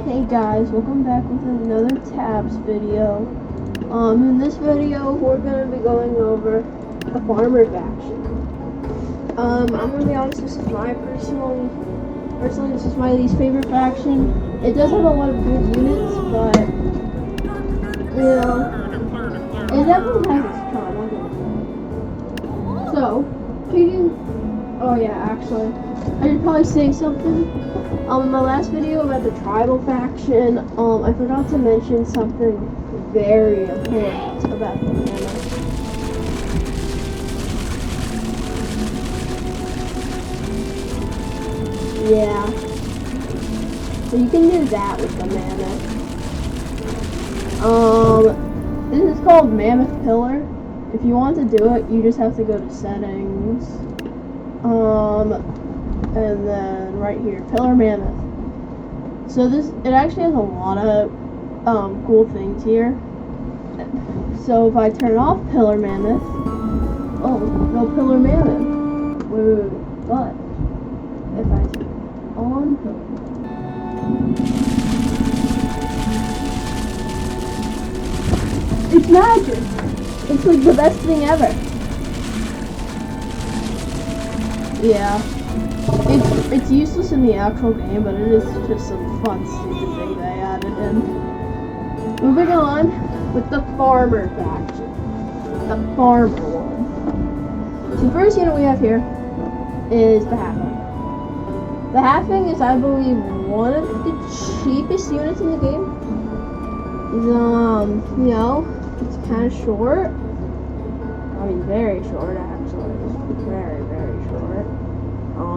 Hey guys, welcome back with another Tabs video. In this video, we're gonna be going over the Farmer faction. I'm gonna be honest, this is my personally, this is my least favorite faction. It does have a lot of good units, but you know, it definitely has its charm. I'll give it that. So, changing. Oh yeah, actually, I should probably say something. In my last video about the tribal faction, I forgot to mention something very important about the mammoth. Yeah. So you can do that with the mammoth. This is called Mammoth Pillar. If you want to do it, you just have to go to settings. And then right here, Pillar Mammoth. So it actually has a lot of cool things here. So if I turn off Pillar Mammoth, oh, no Pillar Mammoth. Wait, but if I turn on Pillar Mammoth, it's magic. It's like the best thing ever. Yeah. It's useless in the actual game, but it is just some fun, stupid thing they added in. Moving on with the Farmer faction. The Farmer one. So the first unit we have here is the Halfling. The Halfling is, I believe, one of the cheapest units in the game. You know, it's kind of short. I mean, very short, actually. It's very, very short.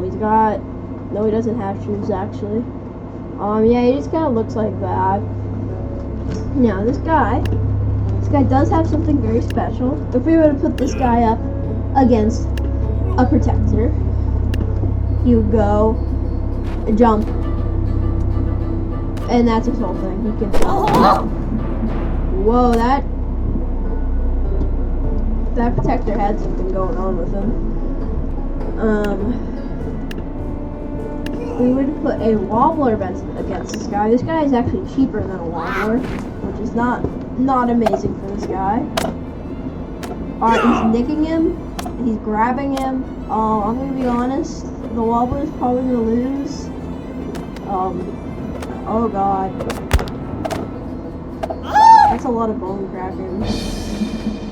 He's got, no, he doesn't have shoes, actually. Yeah, he just kind of looks like that. Now, this guy does have something very special. If we were to put this guy up against a protector, he would go, jump, and that's his whole thing. He can jump. Whoa, that protector had something going on with him. We would put a wobbler against this guy. This guy is actually cheaper than a wobbler, which is not amazing for this guy. Alright, he's nicking him. He's grabbing him. I'm gonna be honest. The wobbler is probably gonna lose. Oh god. That's a lot of bone cracking.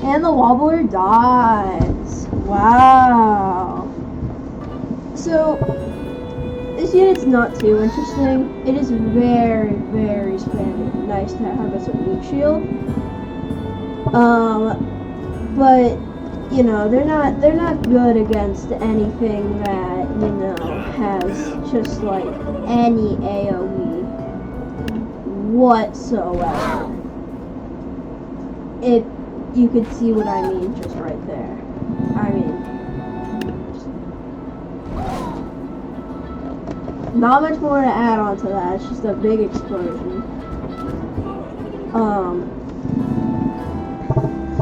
And the wobbler dies. Wow. So, this unit's not too interesting. It is very, very nice to have as a weak shield. But you know, they're not good against anything that, you know, has just like any AoE whatsoever. If you could see what I mean just right there. I mean, not much more to add on to that. It's just a big explosion.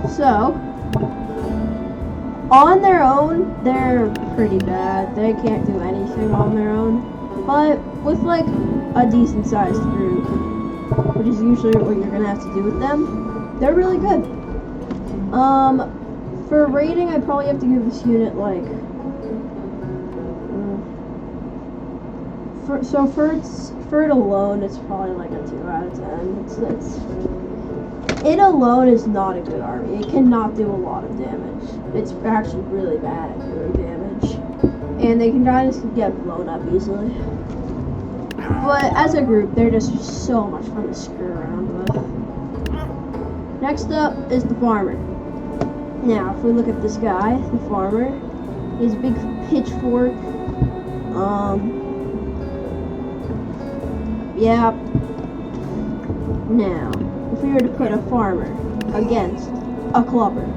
So on their own, they're pretty bad. They can't do anything on their own. But with like a decent sized group, which is usually what you're gonna have to do with them, they're really good. For rating, I'd probably have to give this unit like for it alone, it's probably like a 2 out of 10. It alone is not a good army. It cannot do a lot of damage. It's actually really bad at doing damage, and they can kind of get blown up easily. But as a group, they're just so much fun to screw around with. Next up is the Farmer. Now, if we look at this guy, the Farmer, he has a big pitchfork. Yeah. Now, if we were to put a Farmer against a Clubber,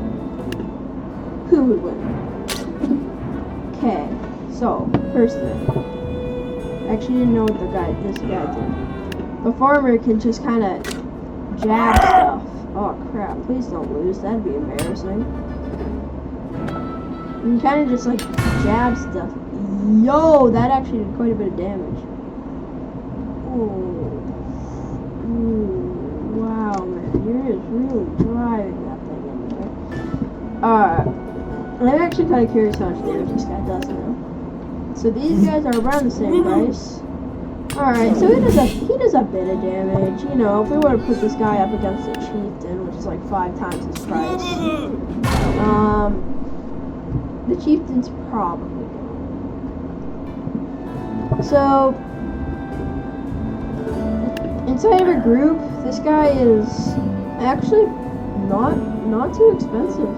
who would win? Okay, so first thing, I actually didn't know what this guy did. The Farmer can just kind of jab stuff. Oh crap! Please don't lose. That'd be embarrassing. You can kind of just like jab stuff. Yo, that actually did quite a bit of damage. Ooh. Alright. I'm actually kind of curious how much damage this guy does now. So these guys are around the same price. Alright, so he does a bit of damage. You know, if we were to put this guy up against a chieftain, which is like 5 times his price, the chieftain's probably gonna. So inside of a group, this guy is actually not too expensive.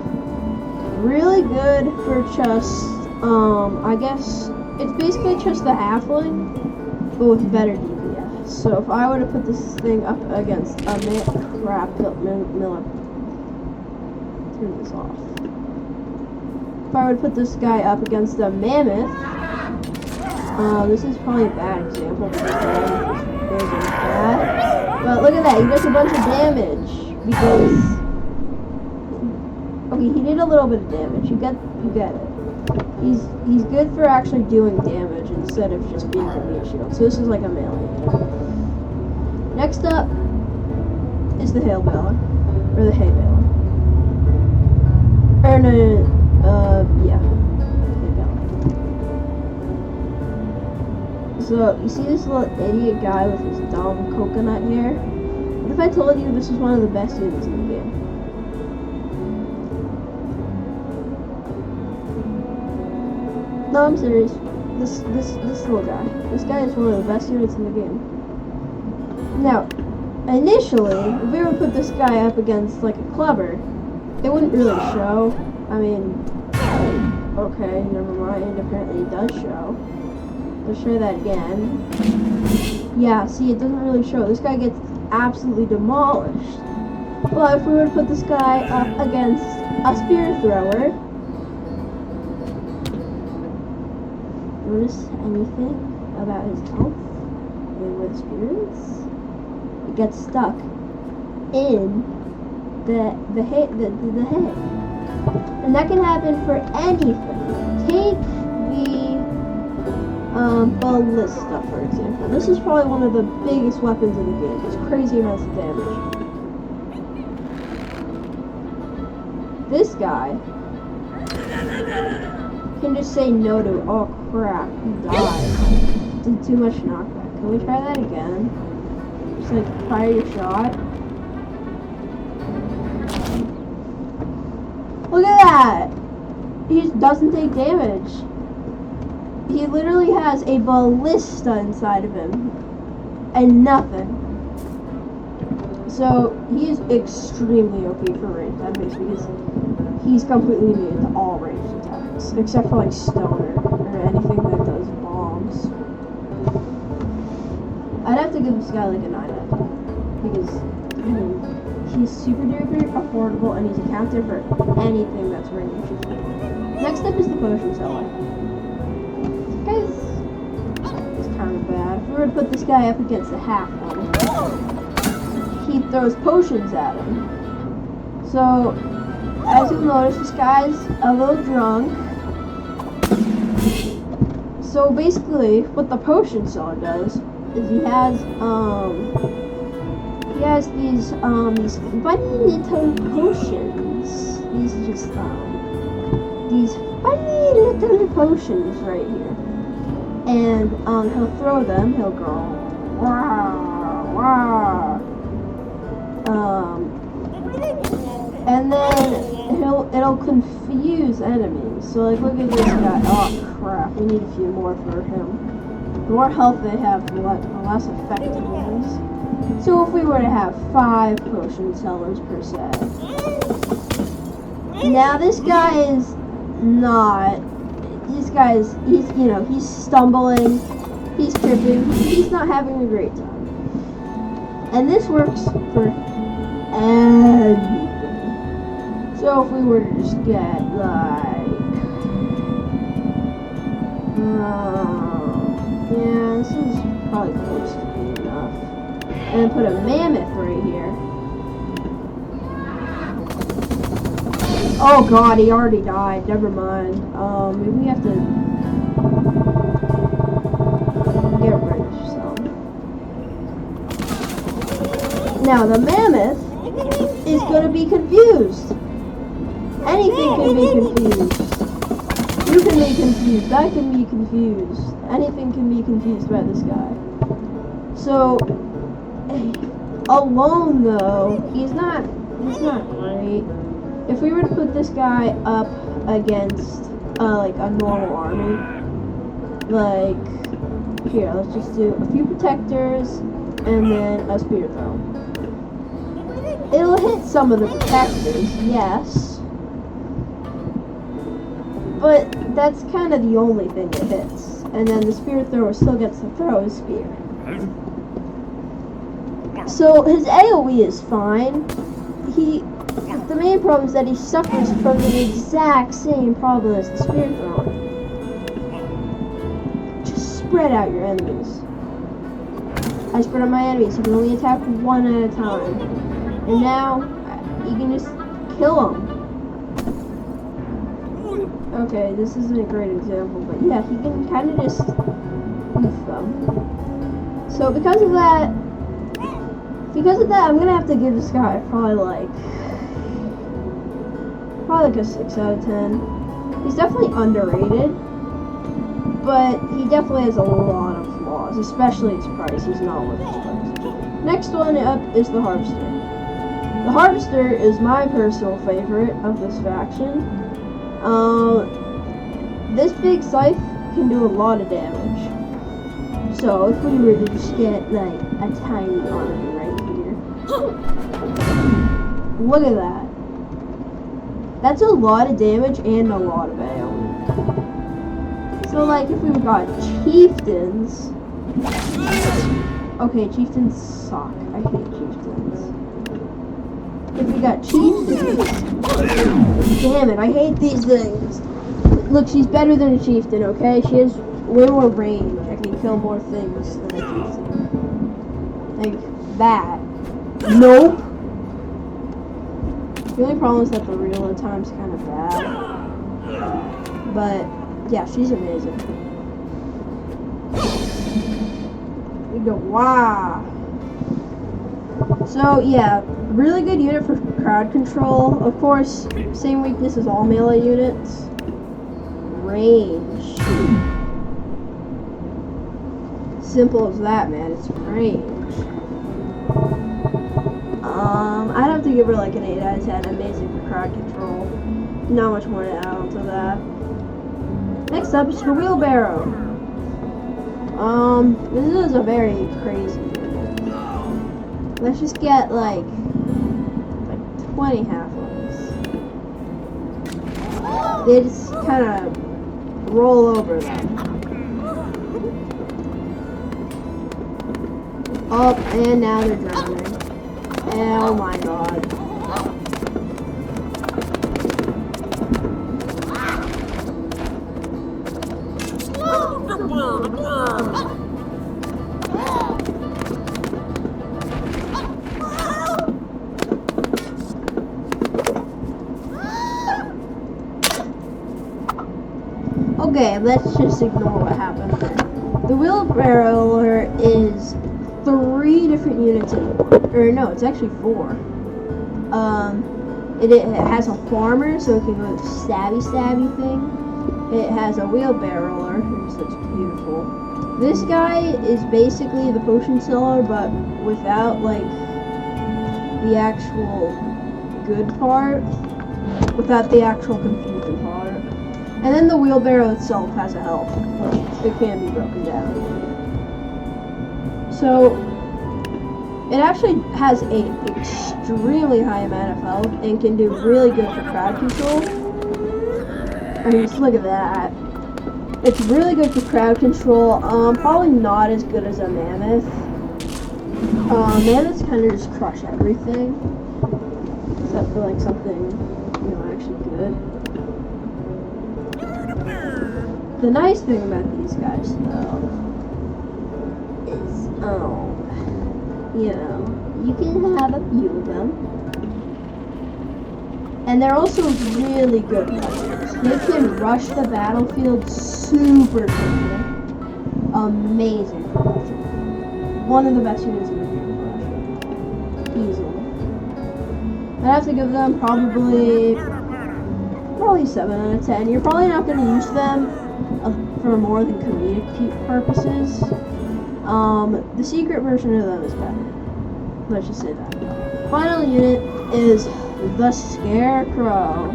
Really good for just I guess it's basically just the halfling, but with better DPS. So if I were to put this thing up against a Miller, turn this off. If I would put this guy up against a mammoth, this is probably a bad example because the is bad. But look at that, he does a bunch of damage because okay, he did a little bit of damage. You get it. He's good for actually doing damage instead of just being a meat shield. So this is like a melee. Next up is the Hail Baler. Or the Hay Baler. Or no, yeah. Hay Baler. So, you see this little idiot guy with his dumb coconut hair? What if I told you this is one of the best units in the game? No, I'm serious. This little guy. This guy is one of the best units in the game. Now, initially, if we were to put this guy up against like a clubber, it wouldn't really show. I mean, okay, never mind. Apparently it does show. Let's show that again. Yeah, see, it doesn't really show. This guy gets absolutely demolished. But if we were to put this guy up against a spear thrower, notice anything about his health and with spirits? It gets stuck in the hay. And that can happen for anything. Take the ballista, for example. This is probably one of the biggest weapons in the game. It's crazy amounts of damage. This guy can just say no to it. Oh crap, he died. Did too much knockback. Can we try that again? Just like fire your shot. Look at that! He just doesn't take damage. He literally has a ballista inside of him. And nothing. So, he is extremely OP for ranged enemies because he's completely immune to all ranged attacks. Except for like stoner or anything that does bombs. I'd have to give this guy like a 9 out of 10. Because, he's super duper affordable and he's accounted for anything that's ranged. Next up is the potion seller. This guy's kind of bad. If we were to put this guy up against a half one, he throws potions at him. So, as you'll notice, this guy's a little drunk. So basically, what the potion seller does is he has these funny little potions. These funny little potions right here. And he'll throw them. He'll go wah wah. And then it'll confuse enemies. So like, look at this guy. Oh crap! We need a few more for him. The more health they have, the less effective it is. So if we were to have 5 potion sellers per set. Now this guy is not. This guy is, he's stumbling, he's tripping, he's not having a great time. And this works for anything. So if we were to just get like, yeah, this is probably close to being enough. And then put a mammoth right here. Oh god, he already died. Never mind. Maybe we have to get rid of some. Now the mammoth is going to be confused. Anything can be confused. You can be confused. I can be confused. Anything can be confused by this guy. So, alone though, he's not great. If we were to put this guy up against like a normal army, like here, let's just do a few protectors and then a spear throw. It'll hit some of the protectors, yes, but that's kind of the only thing it hits. And then the spear thrower still gets to throw his spear. So his AoE is fine. The main problem is that he suffers from the exact same problem as the spear thrower. Just spread out your enemies. I spread out my enemies. You can only attack one at a time. And now, you can just kill them. Okay, this isn't a great example, but yeah, he can kind of just oof them. So because of that, I'm gonna have to give this guy probably like a 6 out of 10. He's definitely underrated, but he definitely has a lot of flaws, especially his price. He's not worth his price. Next one up is the Harvester. The Harvester is my personal favorite of this faction. This big scythe can do a lot of damage. So if we were to just get like a tiny army right here. Look at that. That's a lot of damage and a lot of AoE. So like if we got chieftains. Okay, chieftains suck. I hate chieftains. If we got chieftains. Damn it, I hate these things. Look, she's better than a chieftain, okay? She has way more range. I can kill more things than a chieftain. Like that. Nope. The only problem is that the reload time's kind of bad. But yeah, she's amazing. We go, wow. So yeah, really good unit for crowd control. Of course, same weakness as all melee units. Range. Simple as that, man. It's range. I'd have to give her like an 8 out of 10. Amazing for crowd control. Not much more to add on to that. Next up is her wheelbarrow. This is a very crazy unit. Let's just get like 20 halflings. They just kind of roll over them. Oh, and now they're drowning. Oh my god. Okay, let's just ignore what happened there. The wheelbarrow is 3 different units in one. Or no, it's actually 4. It has a farmer, so it can go stabby thing. It has a wheelbarrower, who's looks beautiful. This guy is basically the potion seller, but without like the actual good part, without the actual confusion part. And then the wheelbarrow itself has a health. It can be broken down. So it actually has a extremely high amount of health and can do really good for crowd control. I mean, just look at that. It's really good for crowd control. Probably not as good as a mammoth. Mammoths kind of just crush everything, except for like something, actually good. The nice thing about these guys, though, is, you can have a few of them. And they're also really good rushers. They can rush the battlefield super quickly. Amazing for rushing. One of the best units in the game for rushing. Easily. I'd have to give them probably probably 7 out of 10. You're probably not going to use them for more than comedic purposes. The secret version of them is better. Let's just say that. Final unit is the Scarecrow.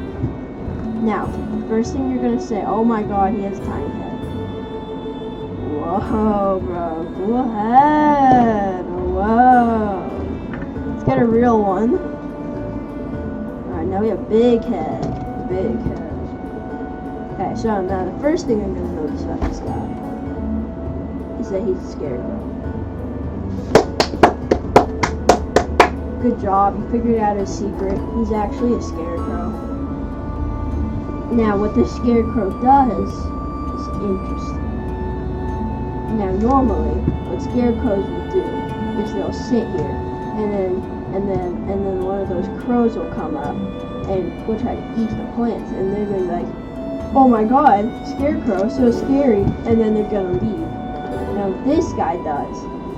Now, first thing you're gonna say, oh my god, he has a tiny head. Whoa, bro, go ahead. Whoa. Let's get a real one. Alright, now we have big head. Big head. Okay, so now the first thing I'm gonna notice about this guy is that he's a Scarecrow. Good job, you figured out his secret. He's actually a Scarecrow. Now, what the Scarecrow does is interesting. Now, normally, what Scarecrows will do is they'll sit here, and then one of those crows will come up and will try to eat the plants, and they're gonna be like, oh my god, Scarecrow, so scary, and then they're gonna leave. Now, what this guy does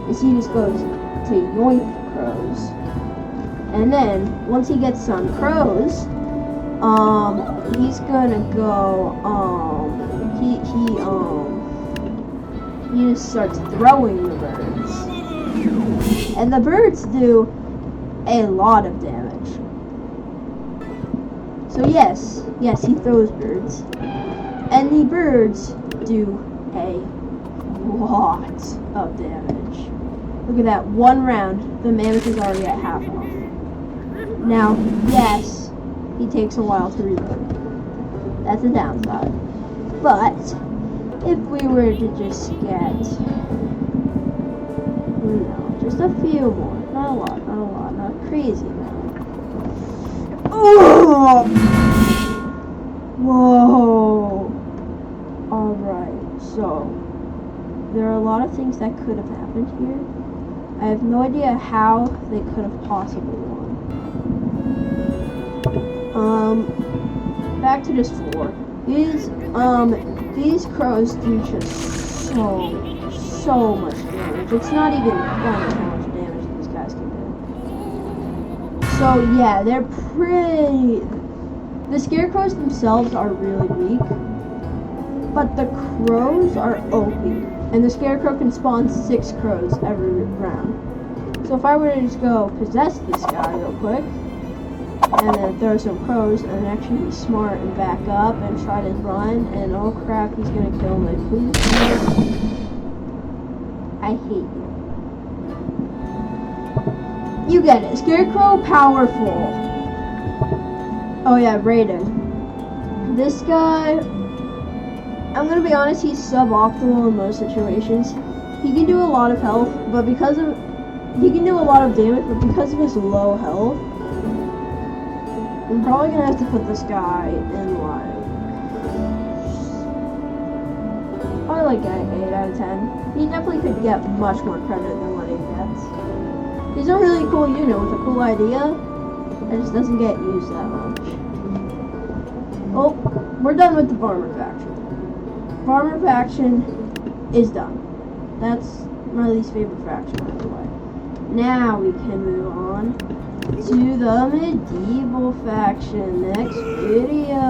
is he just goes to yoink the crows. And then, once he gets some crows, he's gonna go, he just starts throwing the birds. And the birds do a lot of damage. So yes, he throws birds. And the birds do a lot of damage. Look at that, one round, the mammoth is already at half health. Now, yes, he takes a while to reload. That's a downside. But, if we were to just get, just a few more, not a lot, not a crazy amount. Oh! Whoa! Alright, so, there are a lot of things that could have happened here. I have no idea how they could have possibly won. Back to this floor. These crows do just so much damage. It's not even funny how much damage these guys can do. So yeah, they're pretty. The Scarecrows themselves are really weak, but the crows are OP, and the Scarecrow can spawn 6 crows every round. So if I were to just go possess this guy real quick, and then throw some crows, and actually be smart and back up and try to run, and oh crap, he's gonna kill me. Please. I hate you. You get it. Scarecrow powerful. Oh yeah, Raiden. This guy, I'm gonna be honest, he's suboptimal in most situations. He can do a lot of health, but he can do a lot of damage, but because of his low health, I'm probably gonna have to put this guy in probably like 8 out of 10. He definitely could get much more credit than what he gets. He's a really cool unit with a cool idea. It just doesn't get used that much. Oh, we're done with the Farmer faction. Farmer faction is done. That's my least favorite faction, by the way. Now we can move on to the medieval faction. Next video.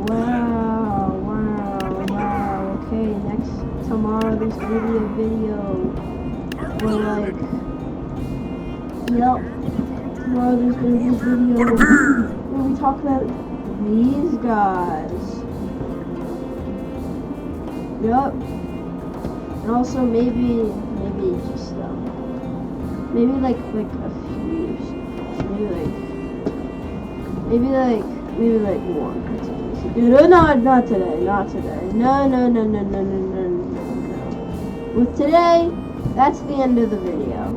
Wow. Okay, next tomorrow this video. We're like, yep. Tomorrow there's gonna be a video where we talk about these guys. Yep. And also maybe just maybe like a few. Maybe like one. No, not today. No. With today, that's the end of the video.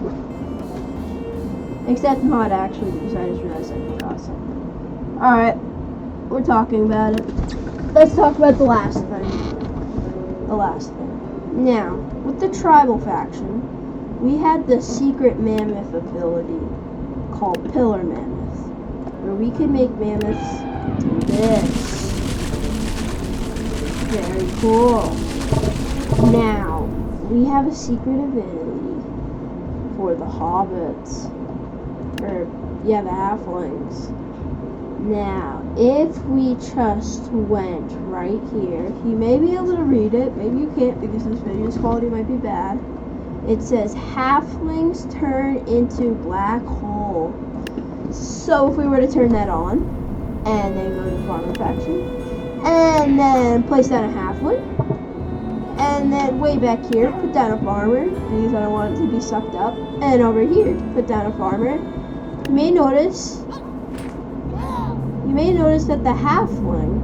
Except not actually, because I just realized I forgot something. Alright, we're talking about it. Let's talk about the last thing. Now, with the tribal faction, we had the secret mammoth ability called Pillar Mammoth, where we can make mammoths do this. Very cool. Now, we have a secret ability for the hobbits. The halflings. Now, if we just went right here, you may be able to read it, maybe you can't because this video's quality might be bad. It says halflings turn into black hole. So if we were to turn that on, and then go to farmer faction, and then place down a halfling, and then way back here, put down a farmer, because I don't want it to be sucked up, and over here, put down a farmer, you may notice that the halfling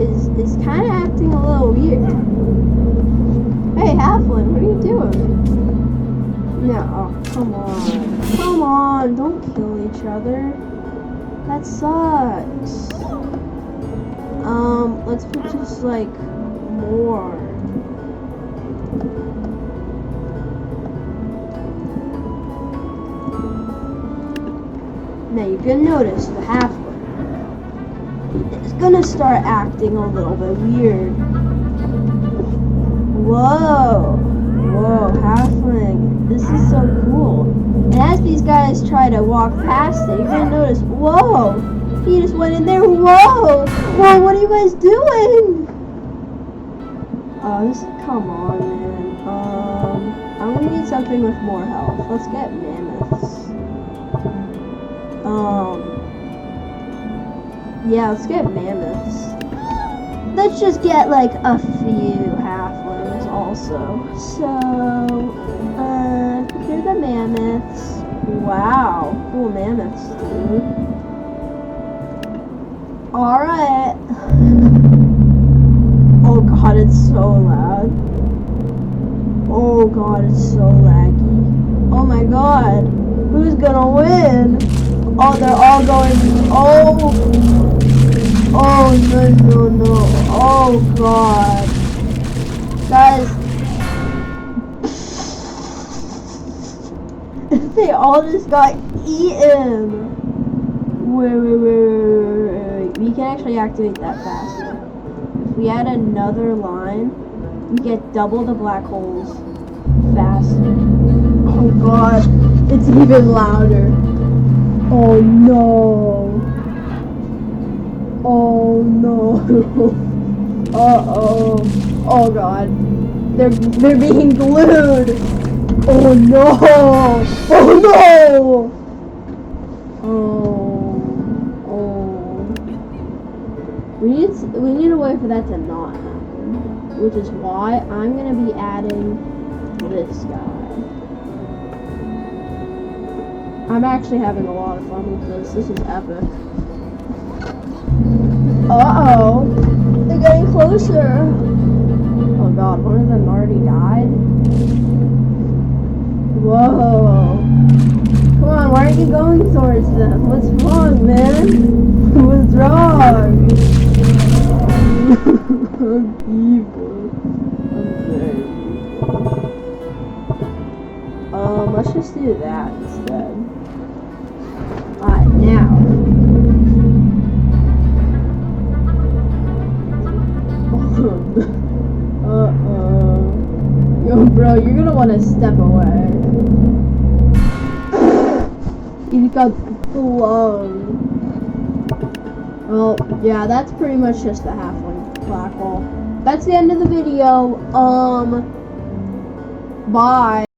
is kind of acting a little weird. Hey, halfling, what are you doing? No, oh, come on. Come on, don't kill each other. That sucks. Let's put just, like, more. Now, you can notice the halfling is gonna start acting a little bit weird. Whoa, halfling, this is so cool. And as these guys try to walk past it, you're gonna notice, whoa, he just went in there, whoa, what are you guys doing? Come on, man. I'm gonna need something with more health. Let's get mammoths. Yeah, let's get mammoths. Let's just get like a few halflings also. So, here are the mammoths. Wow, cool mammoths, dude. Alright. Oh god, it's so loud. Oh god, it's so laggy. Oh my god, who's gonna win? Oh, they're all going, oh no, oh god. Guys, they all just got eaten. Wait. We can actually activate that faster. If we add another line, we get double the black holes faster. Oh god, it's even louder. Oh no. Oh no. Uh-oh. Oh god. They're being glued. Oh no. Oh no. We need a way for that to not happen, which is why I'm gonna be adding this guy. I'm actually having a lot of fun with this. This is epic. Uh-oh. They're getting closer. Oh god, one of them already died? Whoa. Come on, why aren't you going towards them? What's wrong, man? What's wrong? I'm evil. I'm very evil. Let's just do that instead. Alright, now. Yo, bro, you're gonna want to step away. You got blown. Well, yeah, that's pretty much just the halfling black hole. That's the end of the video. Bye.